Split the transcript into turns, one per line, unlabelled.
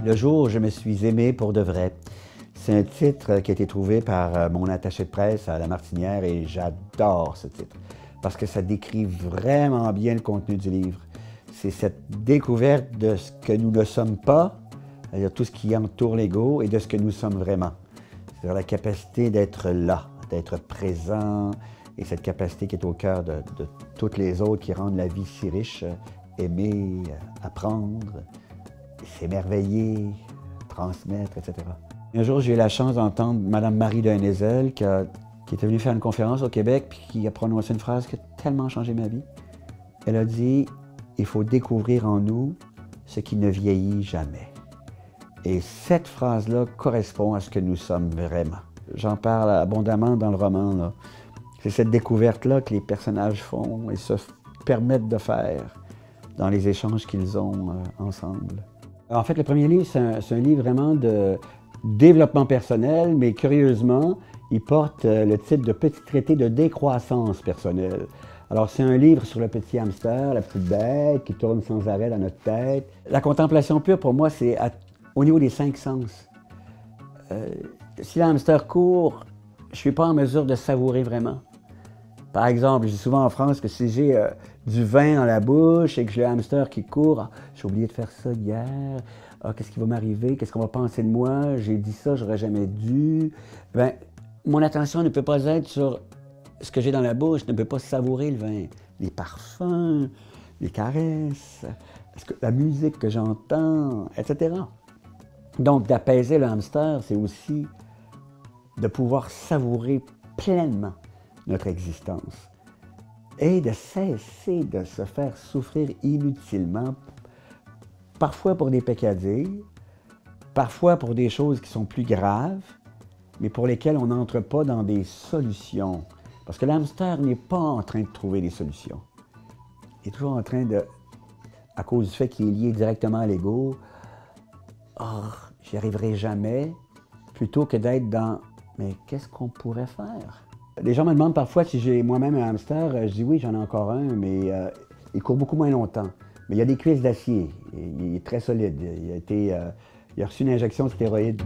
Le jour où je me suis aimé pour de vrai. C'est un titre qui a été trouvé par mon attaché de presse à La Martinière et j'adore ce titre parce que ça décrit vraiment bien le contenu du livre. C'est cette découverte de ce que nous ne sommes pas, c'est-à-dire tout ce qui entoure l'ego, et de ce que nous sommes vraiment. C'est-à-dire la capacité d'être là, d'être présent, et cette capacité qui est au cœur de toutes les autres qui rendent la vie si riche, aimer, apprendre, s'émerveiller, transmettre, etc. Un jour, j'ai eu la chance d'entendre Mme Marie de Hennezel qui était venue faire une conférence au Québec puis qui a prononcé une phrase qui a tellement changé ma vie. Elle a dit « Il faut découvrir en nous ce qui ne vieillit jamais ». Et cette phrase-là correspond à ce que nous sommes vraiment. J'en parle abondamment dans le roman. C'est cette découverte-là que les personnages font et se permettent de faire dans les échanges qu'ils ont ensemble. En fait, le premier livre, c'est un livre vraiment de développement personnel, mais curieusement, il porte le titre de Petit traité de décroissance personnelle. Alors, c'est un livre sur le petit hamster, la petite bête qui tourne sans arrêt dans notre tête. La contemplation pure, pour moi, c'est au niveau des 5 sens. Si le hamster court, je ne suis pas en mesure de savourer vraiment. Par exemple, je dis souvent en France que si j'ai du vin dans la bouche et que j'ai le hamster qui court, j'ai oublié de faire ça hier, qu'est-ce qui va m'arriver, qu'est-ce qu'on va penser de moi, j'ai dit ça, j'aurais jamais dû. Bien, mon attention ne peut pas être sur ce que j'ai dans la bouche, ne peut pas savourer le vin. Les parfums, les caresses, la musique que j'entends, etc. Donc, d'apaiser le hamster, c'est aussi de pouvoir savourer pleinement notre existence et de cesser de se faire souffrir inutilement, parfois pour des peccadilles, parfois pour des choses qui sont plus graves, mais pour lesquelles on n'entre pas dans des solutions. Parce que l'hamster n'est pas en train de trouver des solutions. Il est toujours en train de, à cause du fait qu'il est lié directement à l'ego, « Oh, j'y arriverai jamais », plutôt que d'être dans « Mais qu'est-ce qu'on pourrait faire ?» Les gens me demandent parfois si j'ai moi-même un hamster. Je dis oui, j'en ai encore un, mais il court beaucoup moins longtemps. Mais il a des cuisses d'acier. Il est très solide. Il a reçu une injection de stéroïdes.